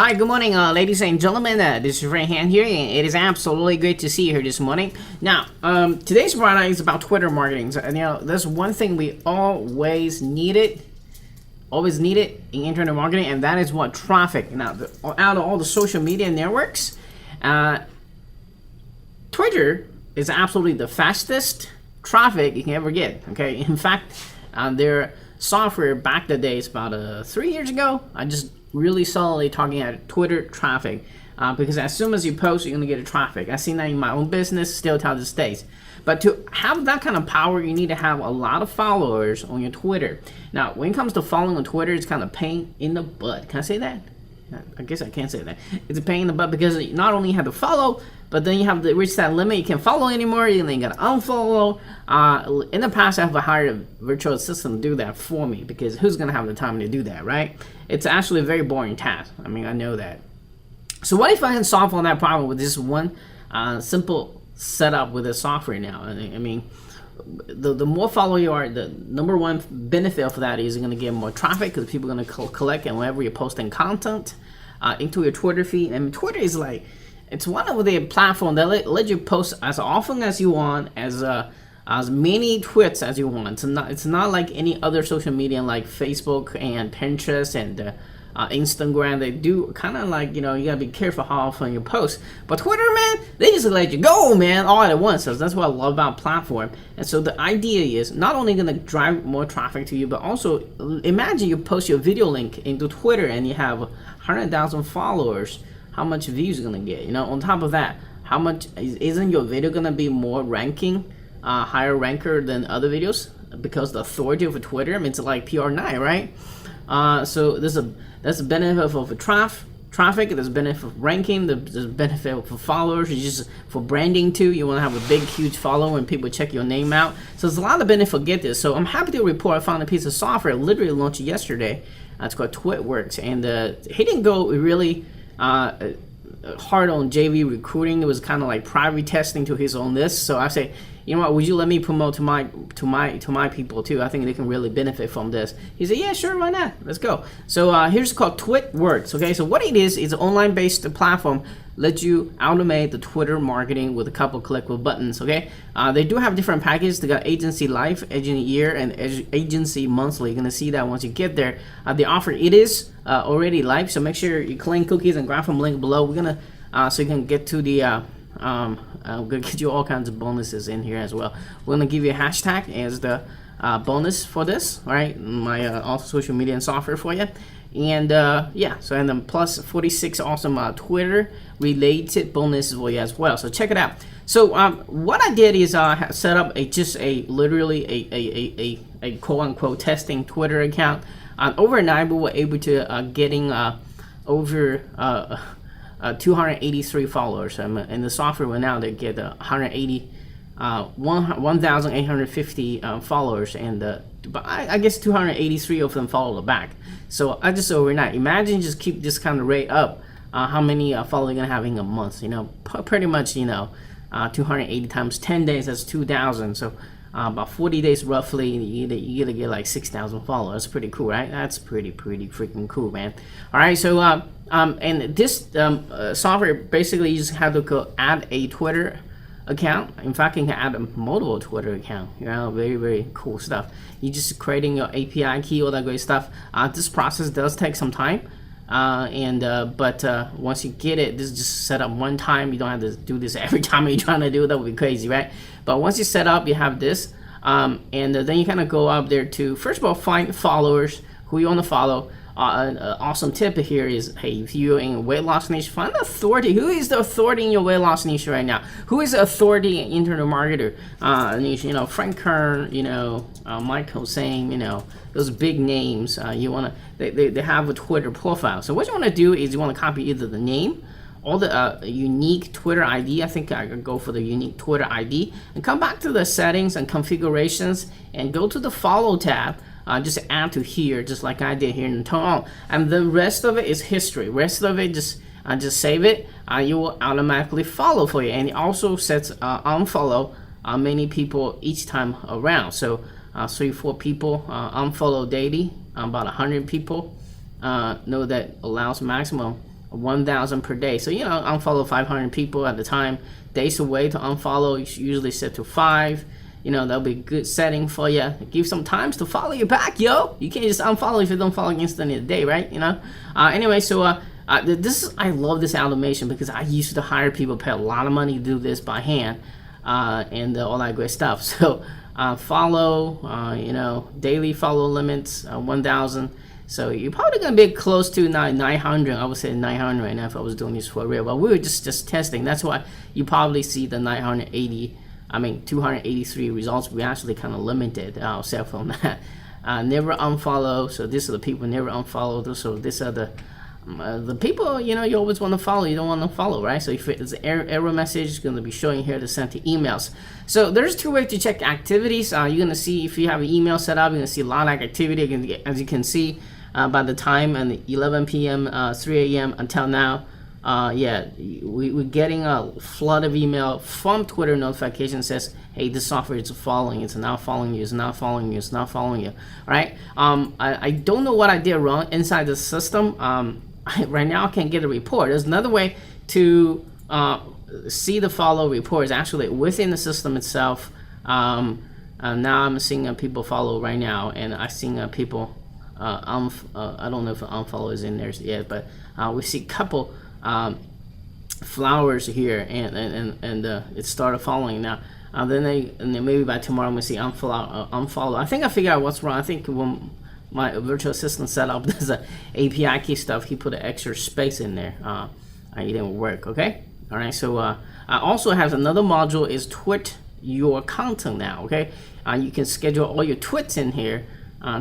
Hi, good morning, ladies and gentlemen. This is Ray Han here, and it is absolutely great to see you here this morning. Now, today's product is about Twitter marketing. So, there's one thing we always needed in internet marketing, and that is what? Traffic. Now, out of all the social media networks, Twitter is absolutely the fastest traffic you can ever get. Okay, in fact, their software back the days about 3 years ago, I just really solidly talking at Twitter traffic, because as soon as you post, you're gonna get a traffic. I've seen that in my own business, still to this day. But to have that kind of power, you need to have a lot of followers on your Twitter. Now, when it comes to following on Twitter, it's kind of pain in the butt. Can I say that? I guess I can't say that. It's a pain in the butt because you not only have to follow, but then you have to reach that limit. You can't follow anymore. You then got to unfollow. In the past, I have hired a virtual assistant to do that for me, because who's going to have the time to do that, right? It's actually a very boring task. I mean, I know that. So what if I can solve on that problem with this one simple setup with the software now? I mean, the more follower you are, the number one benefit of that is you're going to get more traffic, because people are going to collect, and whenever you're posting content into your Twitter feed. And Twitter is like, it's one of the platforms that let you post as often as you want, as many tweets as you want. It's not like any other social media like Facebook and Pinterest and Instagram. They do kind of like, you gotta be careful how often you post. But Twitter, man, they just let you go, man, all at once. So that's what I love about platform. And so the idea is not only gonna drive more traffic to you, but also imagine you post your video link into Twitter and you have 100,000 followers. How much views you're gonna get? On top of that, how much isn't your video gonna be more ranking, higher ranker than other videos, because the authority of Twitter, I mean, it's like PR9, right? So that's a benefit of traffic. There's a benefit of ranking. There's a benefit for followers. It's just for branding too. You want to have a big, huge following when people check your name out. So there's a lot of benefit. Get this. So I'm happy to report I found a piece of software literally launched yesterday. It's called Twitworkz, and he didn't go really hard on JV recruiting. It was kind of like private testing to his own list. So I say, you know what, would you let me promote to my people too? I think they can really benefit from this. He said, yeah, sure, why not? Let's go. So here's called Twitworkz. Okay, so what it is an online based platform, lets you automate the Twitter marketing with a couple clickable buttons. Okay, they do have different packages. They got agency life, agency year, and agency monthly. You're gonna see that once you get there. The offer, it is already live, so make sure you claim cookies and grab from link below. We're gonna so you can get to the I'm gonna get you all kinds of bonuses in here as well. We're gonna give you a hashtag as the bonus for this, all right? My all social media and software for you. And yeah, so and then plus 46 awesome Twitter related bonuses for you as well. So check it out. So what I did is set up literally a quote unquote testing Twitter account. Overnight we were able to getting over 283 followers, and the software will now they get 1,850 followers, and but I guess 283 of them follow back. So I just overnight, imagine just keep this kind of rate up, how many followers you're gonna have in a month. Pretty much 280 times 10 days, that's 2,000. So about 40 days roughly, you gotta get like 6,000 followers. That's pretty cool, right? That's pretty freaking cool, man. All right, so and this software, basically you just have to go add a Twitter account. In fact, you can add a multiple Twitter account. Very cool stuff. You just creating your API key, all that great stuff. This process does take some time, but once you get it, this is just set up one time. You don't have to do this every time you're trying to do it. That would be crazy, right? But once you set up, you have this, and then you kind of go up there to, first of all, find followers who you want to follow. An awesome tip here is, hey, if you're in a weight loss niche, find the authority. Who is the authority in your weight loss niche right now? Who is the authority in internet marketer niche? Frank Kern, Mike Hossein, those big names. You wanna, they have a Twitter profile. So what you want to do is you want to copy either the name or the unique Twitter ID. I think I could go for the unique Twitter ID, and come back to the settings and configurations and go to the follow tab. Just add to here, just like I did here, and turn on. And the rest of it is history. Rest of it, just save it. You will automatically follow for you, and it also sets unfollow many people each time around. So 3-4 people unfollow daily. About 100 people know that allows maximum 1,000 per day. So unfollow 500 people at the time. Days away to unfollow, you usually set to 5. That'll be a good setting for you. Give some times to follow you back, yo. You can't just unfollow if you don't follow instantly the day, right? Anyway, so I love this automation because I used to hire people, pay a lot of money to do this by hand, and all that great stuff. So follow, daily follow limits, 1,000. So you're probably gonna be close to 900. I would say 900 right now if I was doing this for real. But we were just testing. That's why you probably see the 283 results. We actually kind of limited ourselves from that. Never unfollow. So these are the people never unfollow. So these are the people you always want to follow. You don't want to follow, right? So if it's an error message, it's going to be showing here to send to emails. So there's 2 ways to check activities. You're going to see if you have an email set up, you're going to see a lot of activity. As you can see, by the time and 11 p.m., 3 a.m. until now, we're getting a flood of email from Twitter notification says, hey, this software is following, it's not following you, it's not following you, it's not following you. All right. I don't know what I did wrong inside the system. Right now I can't get a report. There's another way to see the follow report is actually within the system itself. Now I'm seeing people follow right now, and I'm seeing people I don't know if unfollow is in there yet, but we see a couple flowers here, and it started following now. Then maybe by tomorrow I'm gonna see unfollow. I think I figured out what's wrong. I think when my virtual assistant set up there's a API key stuff, he put an extra space in there. It didn't work. Okay. All right. So I also have another module is tweet your content now. Okay. You can schedule all your tweets in here.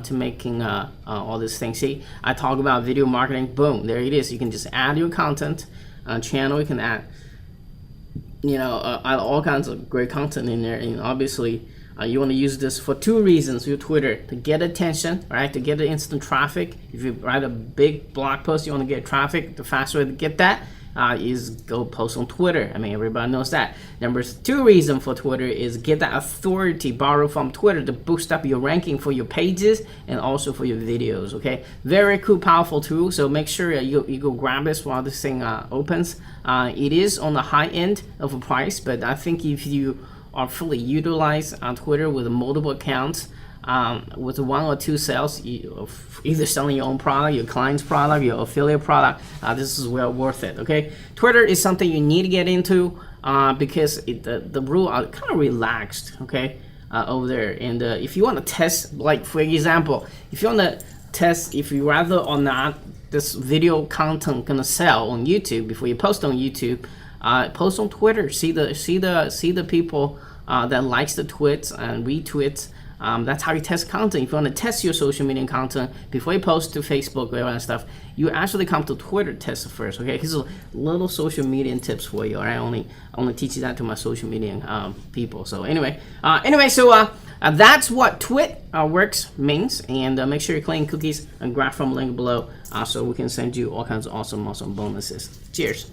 To making all these things. See, I talk about video marketing. Boom, there it is. You can just add your content channel. You can add, add all kinds of great content in there. And obviously, you want to use this for 2 reasons. Your Twitter to get attention, right? To get the instant traffic. If you write a big blog post, you want to get traffic. The fast way to get that is go post on Twitter. I mean, everybody knows that. Number 2 reason for Twitter is get that authority, borrow from Twitter to boost up your ranking for your pages and also for your videos. Okay, very cool, powerful tool. So make sure you go grab this while this thing opens. It is on the high end of a price, but I think if you are fully utilized on Twitter with multiple accounts, with 1 or 2 sales, either selling your own product, your client's product, your affiliate product, this is well worth it. Okay, Twitter is something you need to get into because the rules are kind of relaxed. Okay, over there, and if you want to test, like for example, if you want to test if you rather or not this video content gonna sell on YouTube before you post on YouTube, post on Twitter. See the people that likes the tweets and retweets. That's how you test content. If you want to test your social media content before you post to Facebook or all that stuff, you actually come to Twitter test first. Okay, here's a little social media tips for you. All right, I only teach you that to my social media people. So anyway, that's what Twitworkz means. And make sure you claim cookies and grab from link below, so we can send you all kinds of awesome bonuses. Cheers.